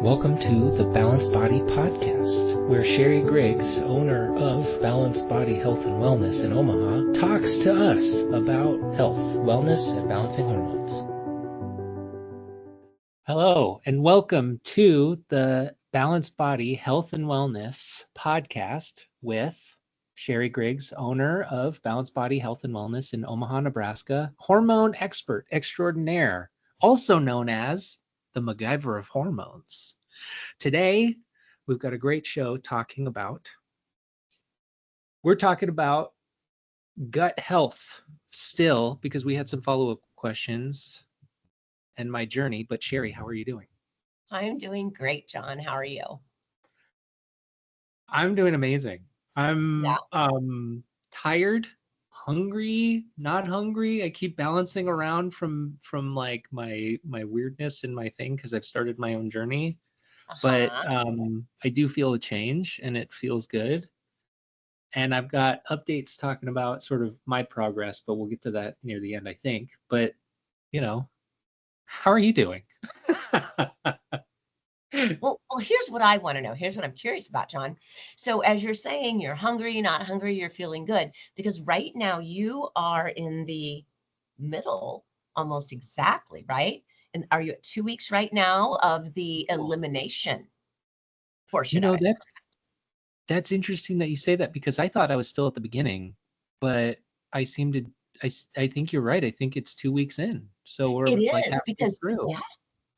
Welcome to the Balanced Body Podcast, where Sherry Griggs, owner of Balanced Body Health and Wellness in Omaha, talks to us about health, wellness, and balancing hormones. Hello, and welcome to the Balanced Body Health and Wellness Podcast with Sherry Griggs, owner of Balanced Body Health and Wellness in Omaha, Nebraska, hormone expert extraordinaire, also known as the MacGyver of hormones. Today, we've got a great show we're talking about gut health still, because we had some follow-up questions and my journey. But Sherry, how are you doing? I'm doing great, John. How are you? I'm doing amazing. I'm tired, hungry, not hungry. I keep balancing around from like my weirdness in my thing because I've started my own journey. But I do feel a change and it feels good. And I've got updates talking about sort of my progress, but we'll get to that near the end, I think. But, how are you doing? Well, here's what I want to know. Here's what I'm curious about, John. So as you're saying, you're hungry, not hungry, you're feeling good, because right now you are in the middle, almost exactly, right? And are you at 2 weeks right now of the elimination portion of it? That's interesting that you say that, because I thought I was still at the beginning, but I think you're right. I think it's 2 weeks in. So we're like halfway because through. Yeah,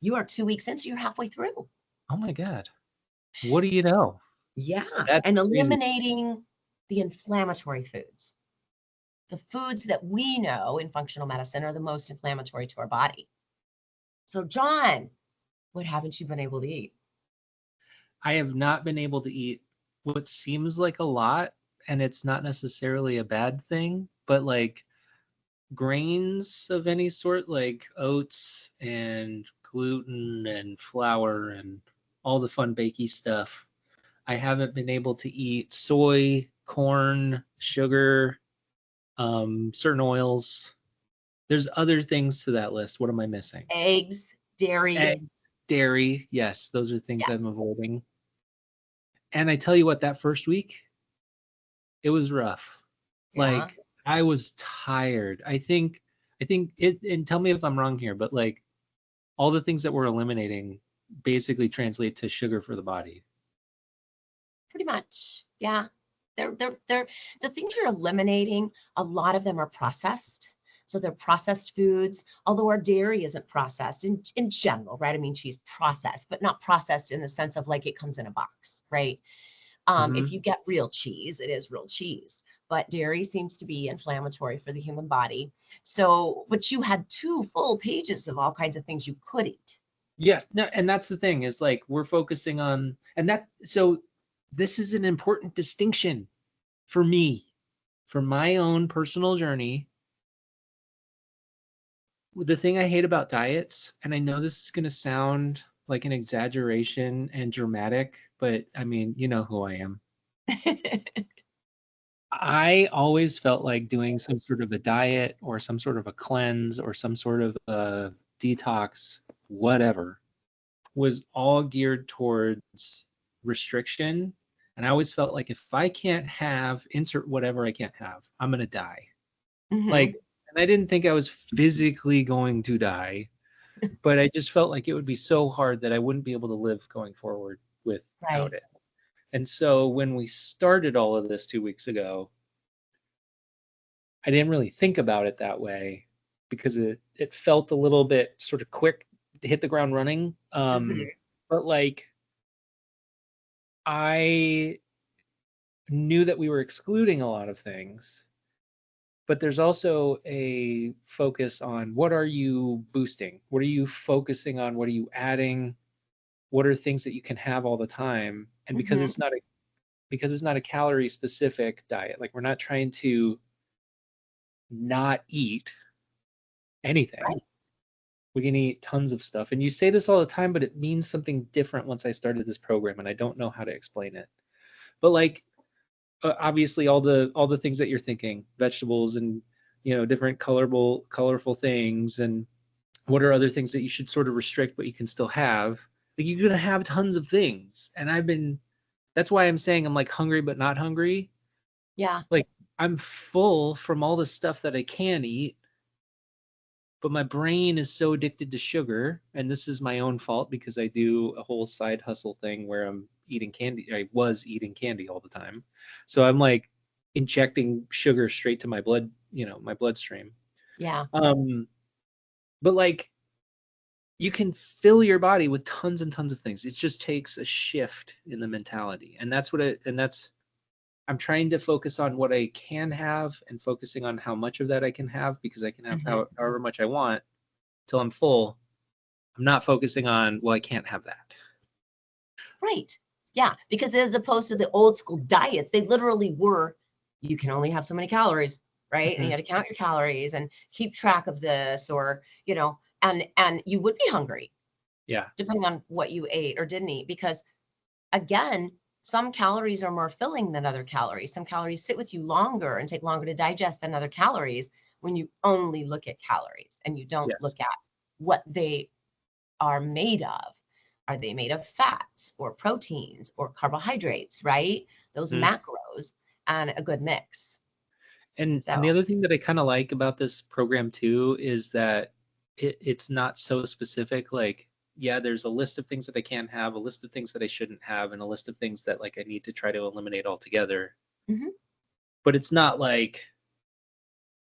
you are 2 weeks in, so you're halfway through. Oh my God. What do you know? Yeah. That's and crazy. Eliminating the inflammatory foods. The foods that we know in functional medicine are the most inflammatory to our body. So, John, what haven't you been able to eat? I have not been able to eat what seems like a lot, and it's not necessarily a bad thing, but like grains of any sort, like oats and gluten and flour and all the fun bakey stuff. I haven't been able to eat soy, corn, sugar, certain oils. There's other things to that list. What am I missing? Eggs, dairy. Eggs, dairy. Yes, those are things Yes. I'm avoiding. And I tell you what, that first week, it was rough. Yeah. Like, I was tired. I think it, and tell me if I'm wrong here, but like all the things that we're eliminating basically translate to sugar for the body. Pretty much. Yeah. They're the things you're eliminating, a lot of them are processed. So they're processed foods, although our dairy isn't processed in general, right? I mean, she's processed, but not processed in the sense of like it comes in a box, right? If you get real cheese, it is real cheese. But dairy seems to be inflammatory for the human body. So, but you had 2 full pages of all kinds of things you could eat. Yes, no, and that's the thing, is like we're focusing on, and that, so this is an important distinction for me, for my own personal journey. The thing I hate about diets, and I know this is going to sound like an exaggeration and dramatic, but I mean, you know who I am. I always felt like doing some sort of a diet or some sort of a cleanse or some sort of a detox, whatever, was all geared towards restriction. And I always felt like if I can't have, insert whatever I can't have, I'm going to die. Like, and I didn't think I was physically going to die, but I just felt like it would be so hard that I wouldn't be able to live going forward without it. And so when we started all of this 2 weeks ago, I didn't really think about it that way because it felt a little bit sort of quick to hit the ground running. But like, I knew that we were excluding a lot of things, but there's also a focus on what are you boosting? What are you focusing on? What are you adding? What are things that you can have all the time? And because it's not a calorie specific diet, like we're not trying to not eat anything. Right. We can eat tons of stuff. And you say this all the time, but it means something different once I started this program, and I don't know how to explain it. But like, obviously all the things that you're thinking, vegetables and, different colorful things, and what are other things that you should sort of restrict but you can still have. Like you're gonna have tons of things, and that's why I'm saying I'm like hungry but not hungry. Yeah. Like I'm full from all the stuff that I can eat, but my brain is so addicted to sugar, and this is my own fault because I do a whole side hustle thing where I'm eating candy. I was eating candy all the time. So I'm like injecting sugar straight to my blood, my bloodstream. Yeah. Um, but like you can fill your body with tons and tons of things. It just takes a shift in the mentality. And that's I'm trying to focus on what I can have and focusing on how much of that I can have because I can have Hmm. however much I want till I'm full. I'm not focusing on, well, I can't have that. Right. Yeah. Because as opposed to the old school diets, they literally were, you can only have so many calories, right? And you Mhm. got to count your calories and keep track of this, or, and you would be hungry Yeah. depending on what you ate or didn't eat. Because again, some calories are more filling than other calories. Some calories sit with you longer and take longer to digest than other calories when you only look at calories and you don't Yes. look at what they are made of. Are they made of fats or proteins or carbohydrates, right? Those Mhm. macros and a good mix. And So, the other thing that I kind of like about this program too is that it's not so specific. Like, yeah, there's a list of things that I can have, a list of things that I shouldn't have, and a list of things that like I need to try to eliminate altogether. mhm, But it's not like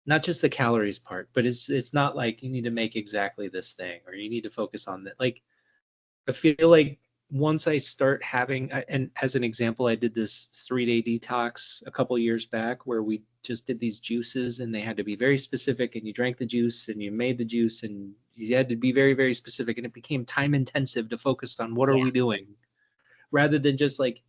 not just the calories part, but it's not like you need to make exactly this thing or you need to focus on that. Like I feel like once I start having, and as an example, I did this 3-day detox a couple years back where we just did these juices and they had to be very specific and you drank the juice and you made the juice and you had to be very, very specific and it became time intensive to focus on what are yeah, we doing rather than just like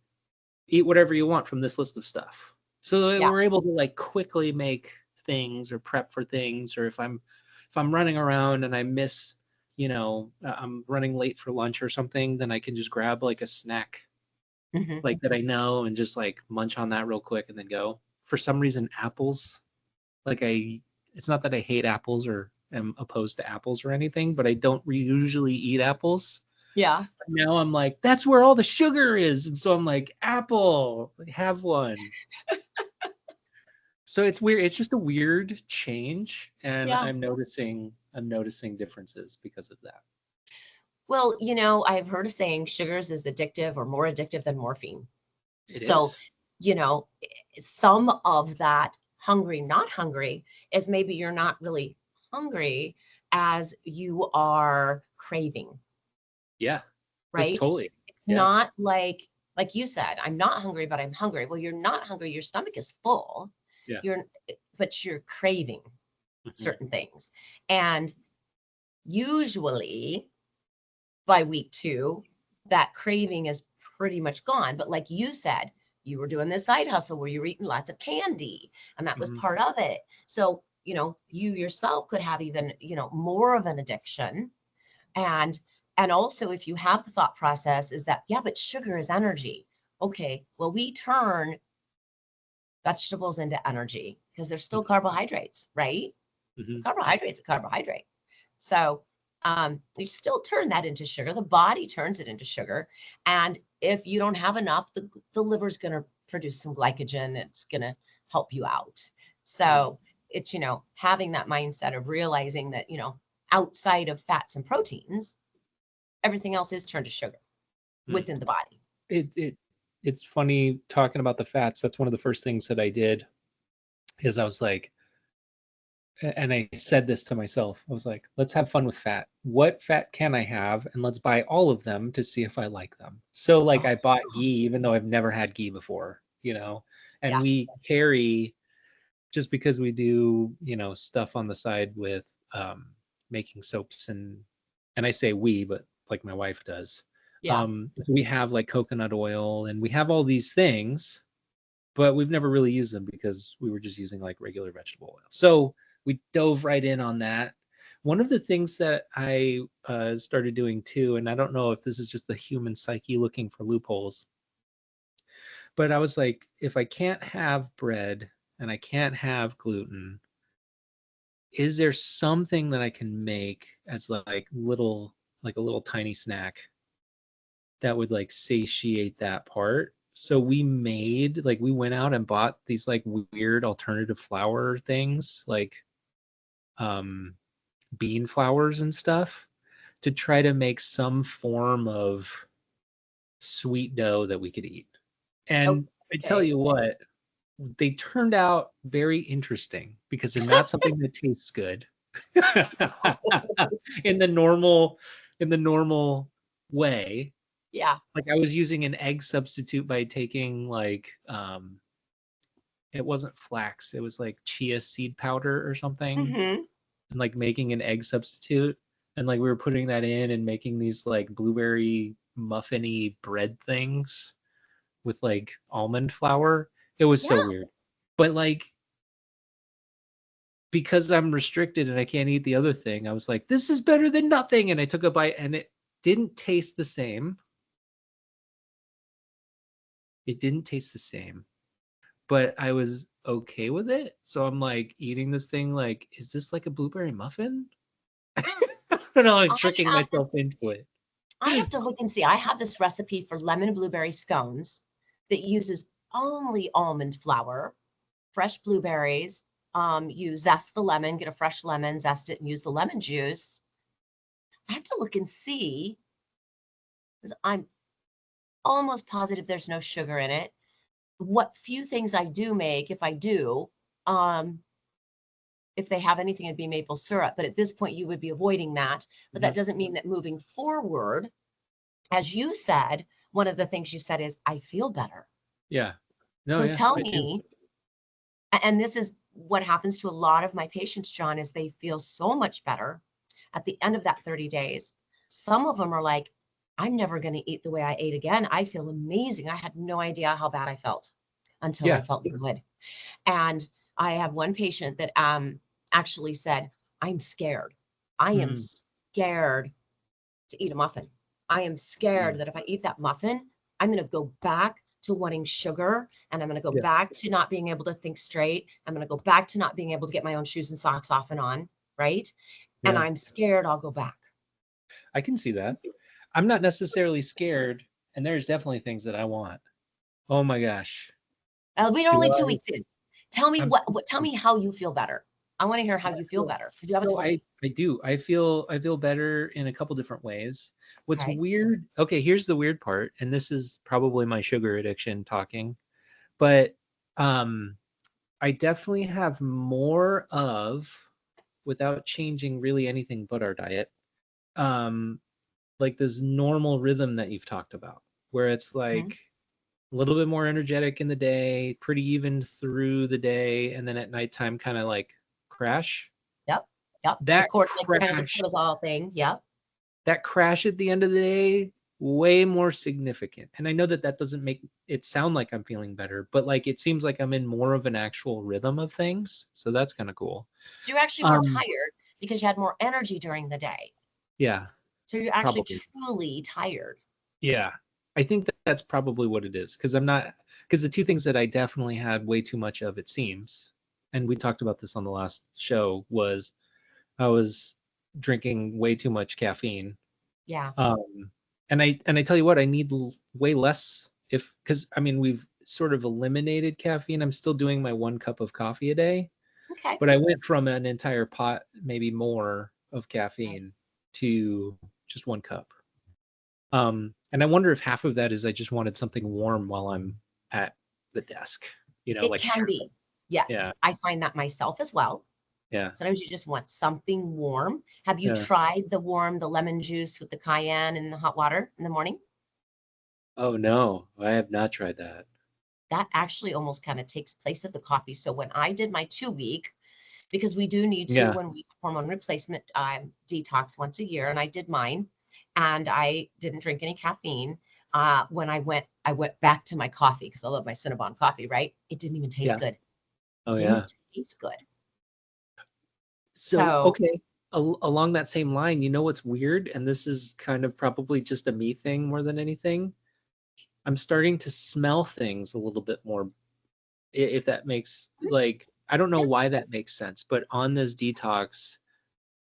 eat whatever you want from this list of stuff. So that yeah, we're able to like quickly make things or prep for things, or if I'm running around and I miss, I'm running late for lunch or something, then I can just grab like a snack mhm, like that I know and just like munch on that real quick and then go. For some reason, apples, like it's not that I hate apples or am opposed to apples or anything, but I don't usually eat apples. yeah, Now I'm like, that's where all the sugar is. And so I'm like, apple, have one. So it's weird. It's just a weird change. And yeah. I'm noticing differences because of that. Well, I've heard a saying sugars is addictive or more addictive than morphine. It So, is. you know, some of that hungry, not hungry is maybe you're not really hungry as you are craving, Yeah. That's right? totally. It's Yeah. not like you said, I'm not hungry, but I'm hungry. Well, you're not hungry, your stomach is full. Yeah. You're but you're craving Hmm. certain things. And usually by week 2, that craving is pretty much gone. But like you said, you were doing this side hustle where you were eating lots of candy, and that was Hmm. part of it. So, you yourself could have even, more of an addiction. And also if you have the thought process is that, yeah, but sugar is energy. Okay, well, we turn vegetables into energy because they're still carbohydrates, right? Hmm. Carbohydrate's a carbohydrate. So you still turn that into sugar. The body turns it into sugar. And if you don't have enough, the liver's going to produce some glycogen. It's going to help you out. So it's, having that mindset of realizing that, outside of fats and proteins, everything else is turned to sugar Hmm. within the body. It's funny talking about the fats. That's one of the first things that I did is I was like, and I said this to myself. I was like, let's have fun with fat. What fat can I have? And let's buy all of them to see if I like them. So like Oh, I bought ghee, even though I've never had ghee before, and yeah. we carry just because we do, stuff on the side with making soaps and I say we, but like my wife does. Yeah. We have like coconut oil and we have all these things but we've never really used them because we were just using like regular vegetable oil. So we dove right in on that. One of the things that I started doing too, and I don't know if this is just the human psyche looking for loopholes, but I was like, if I can't have bread and I can't have gluten, is there something that I can make as like a little tiny snack that would like satiate that part. So we went out and bought these like weird alternative flour things, like um bean flours and stuff, to try to make some form of sweet dough that we could eat. Oh, And I tell okay. you what, they turned out very interesting because they're not something that tastes good in the normal way. Yeah. Like I was using an egg substitute by taking like it wasn't flax, it was like chia seed powder or something, Mm-hmm. and like making an egg substitute, and like we were putting that in and making these like blueberry muffiny bread things with like almond flour. It was Yeah. so weird. But like because I'm restricted and I can't eat the other thing, I was like, this is better than nothing. And I took a bite and it didn't taste the same. It didn't taste the same, but I was okay with it. So I'm like eating this thing like, is this like a blueberry muffin? I don't know, I'm I tricking have to myself into it. I have to look and see. I have this recipe for lemon blueberry scones that uses only almond flour, fresh blueberries. You zest the lemon, get a fresh lemon, zest it, and use the lemon juice. I have to look and see because I'm almost positive there's no sugar in it. What few things I do make, if I do, um, if they have anything, it'd be maple syrup. But at this point, you would be avoiding that. But that Mhm. doesn't mean that moving forward, as you said, one of the things you said is, I feel better. Yeah. No, So yeah, tell I do. me, and this is what happens to a lot of my patients, John, is they feel so much better at the end of that 30 days. Some of them are like, I'm never going to eat the way I ate again. I feel amazing. I had no idea how bad I felt until I Yeah. felt good. And I have one patient that actually said, I'm scared. I am Mm, scared to eat a muffin. I am scared mm, that if I eat that muffin, I'm going to go back to wanting sugar, and I'm going to go yeah. back to not being able to think straight. I'm going to go back to not being able to get my own shoes and socks off and on. Right. And Yeah. I'm scared I'll go back. I can see that. I'm not necessarily scared, and there's definitely things that I want. Oh my gosh. We're Do only two I? weeks in. Tell me I'm tell me how you feel better. I want to hear how yeah, you feel so better. You haven't so told me. I do. I feel better in a couple different ways. What's Okay. weird, okay, here's the weird part, and this is probably my sugar addiction talking, but um I definitely have more of, without changing really anything but our diet, um like this normal rhythm that you've talked about, where it's Mhm. like a little bit more energetic in the day, pretty even through the day, and then at nighttime kind of like crash. Yep. Yep. The That court, like kind of the crash, cortisol thing. Yep. that crash at the end of the day, way more significant. And I know that that doesn't make it sound like I'm feeling better, but like it seems like I'm in more of an actual rhythm of things. So that's kind of cool. So you're actually more Um, tired because you had more energy during the day. yeah, So you're actually probably. truly tired. Yeah. I think that that's probably what it is, because I'm not, because the two things that I definitely had way too much of, it seems, and we talked about this on the last show, was I was drinking way too much caffeine. Yeah. Um, and I tell you what, I need way less, if, because I mean we've sort of eliminated caffeine. I'm still doing my 1 cup of coffee a day, Okay. but I went from an entire pot, maybe more, of Right. caffeine to just 1 cup. And I wonder if half of that is I just wanted something warm while I'm at the desk, It like can half. be. Yes. Yeah, I find that myself as well. yeah, Sometimes you just want something warm. Have you yeah. tried the lemon juice with the cayenne and the hot water in the morning? Oh no, I have not tried that. That actually almost kind of takes place of the coffee. So when I did my 2 week, because we do need to, Yeah. when we hormone replacement detox once a year, and I did mine, and I didn't drink any caffeine. When I went back to my coffee because I love my Cinnabon coffee. Right? It didn't even taste Yeah. good. It Oh yeah. didn't taste good. So So okay, along that same line, what's weird, and this is kind of probably just a me thing more than anything. I'm starting to smell things a little bit more, if that makes, like, I don't know yeah, why that makes sense, but on this detox,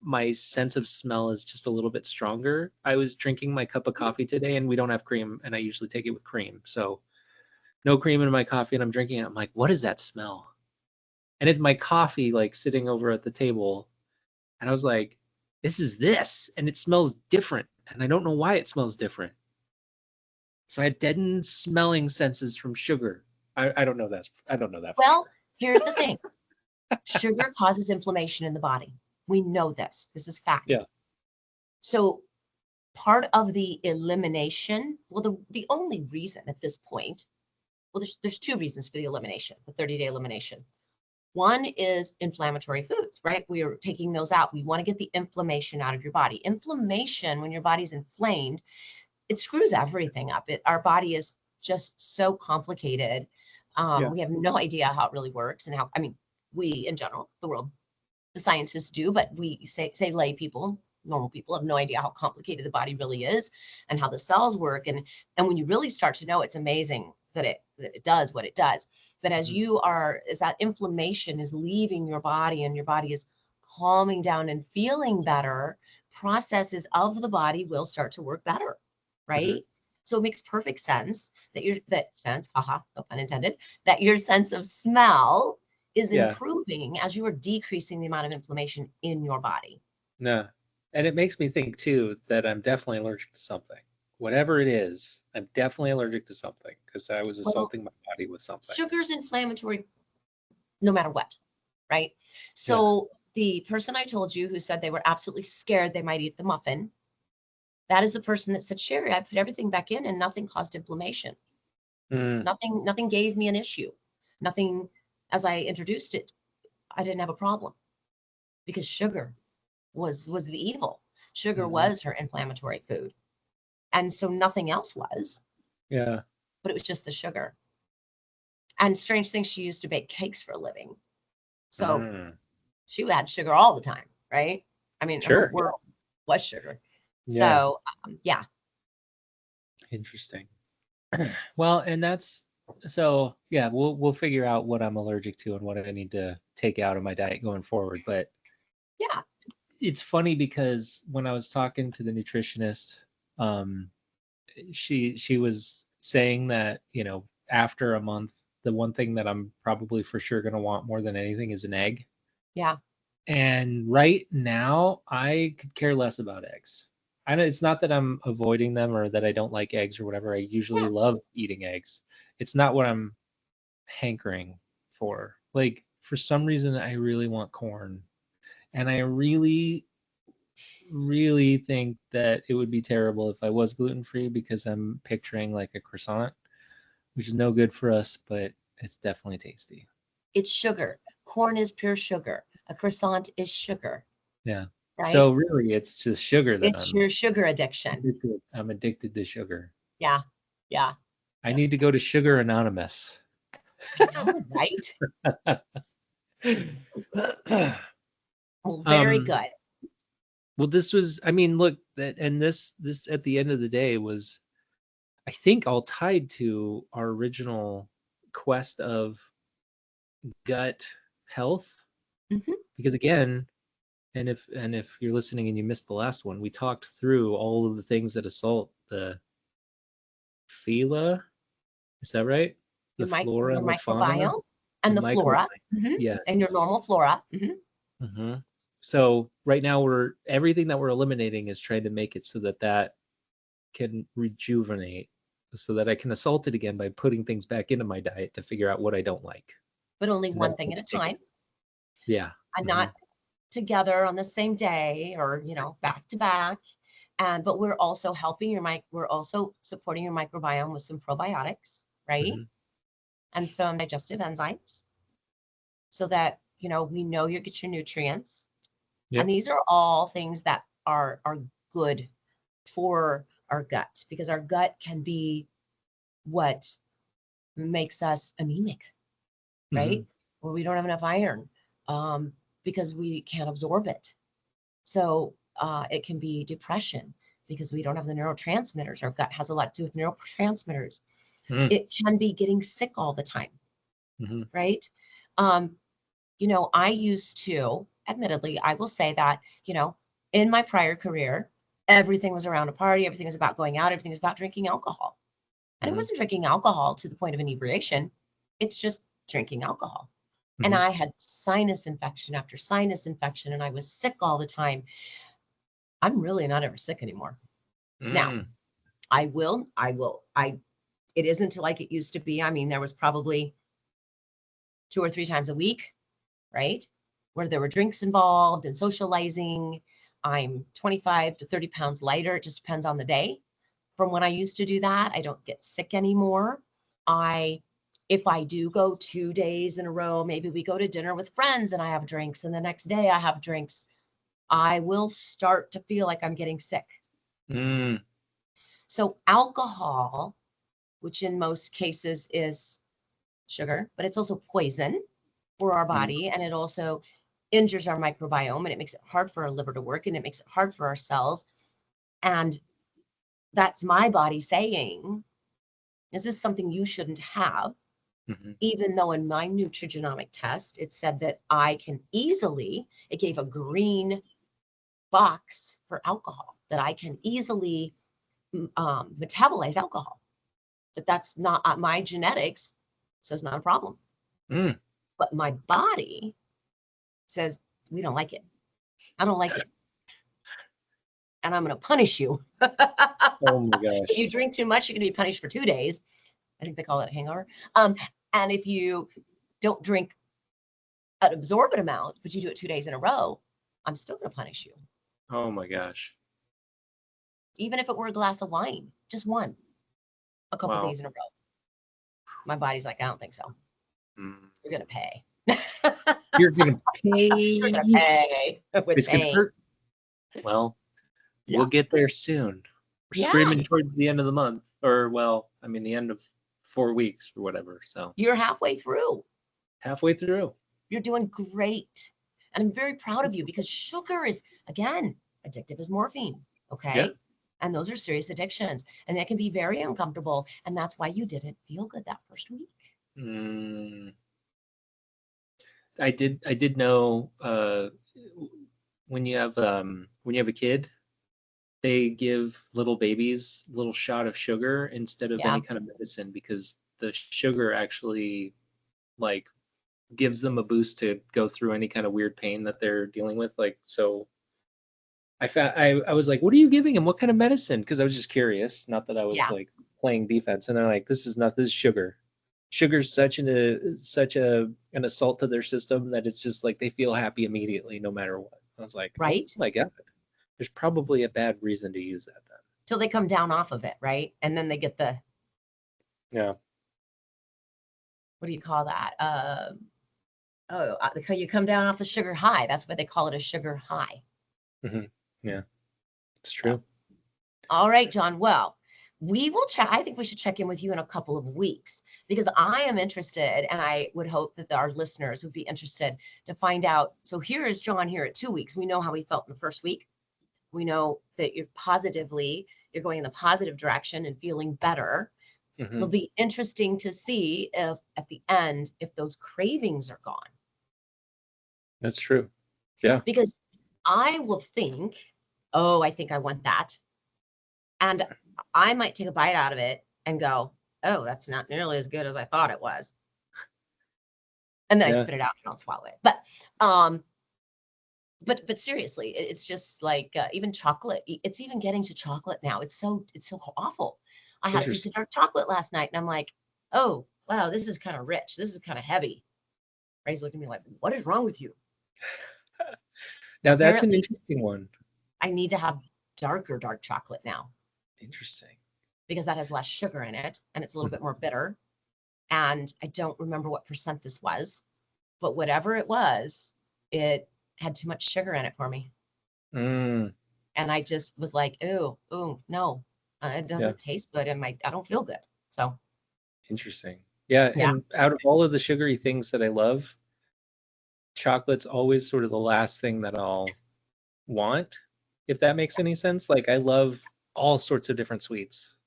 my sense of smell is just a little bit stronger. I was drinking my cup of coffee today and we don't have cream, and I usually take it with cream. So no cream in my coffee, and I'm drinking it. I'm like, what is that smell? And it's my coffee like sitting over at the table. And I was like, this, and it smells different. And I don't know why it smells different. So I had deadened smelling senses from sugar. I don't know that. I don't know that. Well, here's the thing. Sugar causes inflammation in the body. We know this. This is fact. Yeah. So part of the elimination, well, the only reason at this point, well, there's two reasons for the elimination, the 30-day elimination. One is inflammatory foods, right? We are taking those out. We want to get the inflammation out of your body. Inflammation, when your body's inflamed, it screws everything up. Our body is just so complicated. We have no idea how it really works and how, I mean, we in general, the world, the scientists do, but we say lay people, normal people have no idea how complicated the body really is and how the cells work. And when you really start to know, it's amazing that it does what it does. But as that inflammation is leaving your body and your body is calming down and feeling better, processes of the body will start to work better, right? So it makes perfect sense that no pun intended, that your sense of smell is improving as you are decreasing the amount of inflammation in your body. No. And it makes me think too that I'm definitely allergic to something. Whatever it is, I'm definitely allergic to something because I was assaulting my body with something. Sugar's inflammatory no matter what, right? So the person I told you who said they were absolutely scared they might eat the muffin, that is the person that said, Sherry, I put everything back in and nothing caused inflammation. Nothing gave me an issue. Nothing, as I introduced it, I didn't have a problem because sugar was the evil. Sugar was her inflammatory food. And so nothing else was. Yeah. But it was just the sugar. And strange thing, she used to bake cakes for a living. So she had sugar all the time, right? I mean, her world was sugar. Yeah. So, yeah. Interesting. Well, and that's so yeah, we'll figure out what I'm allergic to and what I need to take out of my diet going forward. But yeah, it's funny because when I was talking to the nutritionist, she was saying that, you know, after a month, the one thing that I'm probably for sure going to want more than anything is an egg. Yeah. And right now, I could care less about eggs. I know it's not that I'm avoiding them or that I don't like eggs or whatever. I usually love eating eggs. It's not what I'm hankering for. Like, for some reason, I really want corn. And I really, really think that it would be terrible if I was gluten-free because I'm picturing like a croissant, which is no good for us, but it's definitely tasty. It's sugar. Corn is pure sugar. A croissant is sugar. Yeah. Right? So really, it's just sugar that it's your sugar addiction. I'm addicted to sugar. Yeah. Yeah. I need to go to Sugar Anonymous. Right? Well, very good. Well, this was, I mean, look, and this at the end of the day was, I think, all tied to our original quest of gut health. Because again, and if you're listening and you missed the last one, we talked through all of the things that assault the phyla. Is that right? The flora and the fauna and the flora. Yeah. And your normal flora. So right now everything that we're eliminating is trying to make it so that can rejuvenate, so that I can assault it again by putting things back into my diet to figure out what I don't like. But only one thing at a time. Yeah. And not together on the same day or, back to back. But we're also helping we're also supporting your microbiome with some probiotics, right? And some digestive enzymes so that, we know you get your nutrients. Yep. And these are all things that are good for our gut, because our gut can be what makes us anemic, right? Where we don't have enough iron because we can't absorb it. So it can be depression because we don't have the neurotransmitters. Our gut has a lot to do with neurotransmitters. It can be getting sick all the time, right? I used to, admittedly, I will say that, in my prior career, everything was around a party, everything was about going out, everything was about drinking alcohol. And it Mhm. wasn't drinking alcohol to the point of inebriation. It's just drinking alcohol. And Mhm. I had sinus infection after sinus infection, and I was sick all the time. I'm really not ever sick anymore. Now, Mm. it isn't like it used to be. I mean, there was probably 2 or 3 times a week, right? Where there were drinks involved and socializing. I'm 25 to 30 pounds lighter. It just depends on the day. From when I used to do that, I don't get sick anymore. If I do go 2 days in a row, maybe we go to dinner with friends and I have drinks, and the next day I have drinks, I will start to feel like I'm getting sick. Mm. So alcohol, which in most cases is sugar, but it's also poison for our Mm. body, and it also injures our microbiome, and it makes it hard for our liver to work, and it makes it hard for our cells. And that's my body saying, this is something you shouldn't have. Mhm. Even though in my nutrigenomic test, it said that it gave a green box for alcohol, that I can easily metabolize alcohol. But that's not my genetics says not a problem. Mm. But my body says, we don't like it. I don't like it. And I'm going to punish you. Oh my If gosh. you drink too much, you're going to be punished for 2 days. I think they call it a hangover. And if you don't drink an absorbent amount, but you do it 2 days in a row, I'm still going to punish you. Oh my gosh. Even if it were a glass of wine, just one, a couple Wow. days in a row. My body's like, I don't think so. Mm. You're going to pay. You're gonna You're going to pay. pay with It's gonna pain. hurt. Well, Yeah. we'll get there soon. We're Yeah. screaming towards the end of the month, or well, I mean the end of 4 weeks or whatever. So You're halfway through. halfway through. You're doing great. And I'm very proud of you because sugar is, again, addictive as morphine. Yeah. Okay. And those are serious addictions. And that can be very uncomfortable. And that's why you didn't feel good that first week. Mm. I did know when you have a kid, they give little babies a little shot of sugar instead of Yeah. any kind of medicine because the sugar actually like gives them a boost to go through any kind of weird pain that they're dealing with. Like so I was like, what are you giving him? What kind of medicine? Because I was just curious. Not that I was Yeah. like playing defense. And they're like, this is sugar. Sugar's such an assault to their system that it's just like they feel happy immediately no matter what. I was like, oh Right. my God. There's probably a bad reason to use that then. Till they come down off of it. Right. And then they get Yeah. what do you call that? You come down off the sugar high. That's why they call it a sugar high. Hmm. Yeah. It's So, true. all right, John. Well, we will check. I think we should check in with you in a couple of weeks because I am interested, and I would hope that our listeners would be interested to find out. So here is John here at 2 weeks. We know how he felt in the first week. We know that you're going in the positive direction and feeling better. Hmm. It'll be interesting to see if at the end, if those cravings are gone. That's true. Yeah. Because I will think, oh, I think I want that. And I might take a bite out of it and go, oh, that's not nearly as good as I thought it was. And then I Yeah. spit it out and I don't swallow it. But seriously, it's just like even chocolate. It's even getting to chocolate now. It's so awful. I had a piece Interesting. of dark chocolate last night, and I'm like, oh wow, this is kind of rich. This is kind of heavy. Ray's looking at me like, what is wrong with you? Now that's an Apparently, interesting one. I need to have dark chocolate now Interesting. because that has less sugar in it and it's a little Mhm. bit more bitter. And I don't remember what percent this was, but whatever it was, it had too much sugar in it for me. Mm. And I just was like, ooh, no, it Yeah. doesn't taste good, and I don't feel good. So Interesting. Yeah, yeah, and out of all of the sugary things that I love, chocolate's always sort of the last thing that I'll want, if that makes any sense. Like I love all sorts of different sweets.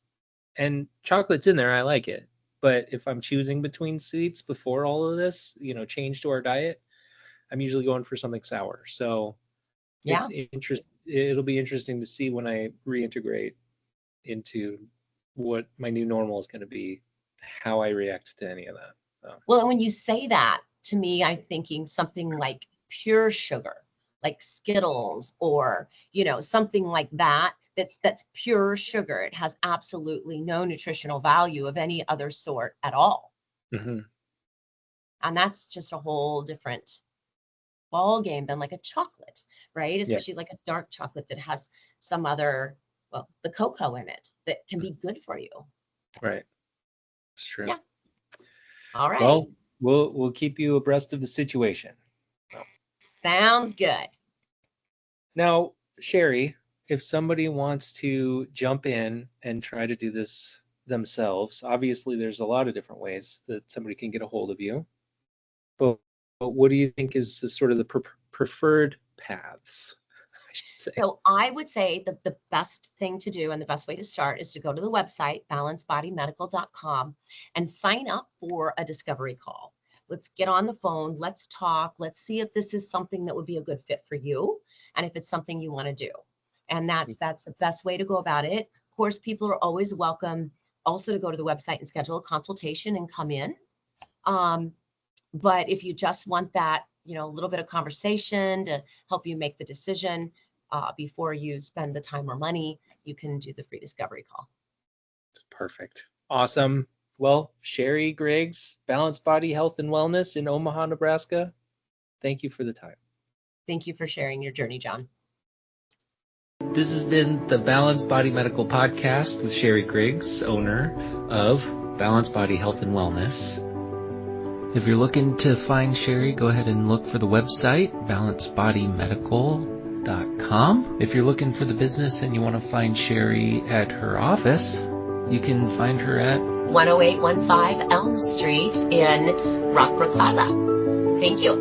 And chocolate's in there, I like it. But if I'm choosing between sweets before all of this, change to our diet, I'm usually going for something sour. So Yeah. it'll be interesting to see when I reintegrate into what my new normal is going to be, how I react to any of that. So. Well, and when you say that to me, I'm thinking something like pure sugar, like Skittles, or, you know, something like that. That's pure sugar. It has absolutely no nutritional value of any other sort at all. Mm-hmm. And that's just a whole different ball game than like a chocolate, right? Especially like a dark chocolate that has some other, well, the cocoa in it that can be good for you. Right. It's true. Yeah. All right. Well, we'll keep you abreast of the situation. Sounds good. Now, Sherry, if somebody wants to jump in and try to do this themselves, obviously there's a lot of different ways that somebody can get a hold of you. But what do you think is the sort of the preferred paths, I should say? So I would say the best thing to do and the best way to start is to go to the website, balancedbodymedical.com, and sign up for a discovery call. Let's get on the phone. Let's talk. Let's see if this is something that would be a good fit for you and if it's something you want to do. And that's the best way to go about it. Of course, people are always welcome also to go to the website and schedule a consultation and come in. But if you just want that, you know, a little bit of conversation to help you make the decision before you spend the time or money, you can do the free discovery call. Perfect. Awesome. Well, Sherry Griggs, Balanced Body Health and Wellness in Omaha, Nebraska. Thank you for the time. Thank you for sharing your journey, John. This has been the Balanced Body Medical Podcast with Sherry Griggs, owner of Balanced Body Health and Wellness. If you're looking to find Sherry, go ahead and look for the website, balancedbodymedical.com. If you're looking for the business and you want to find Sherry at her office, you can find her at 10815 Elm Street in Rockbrook Plaza. Thank you.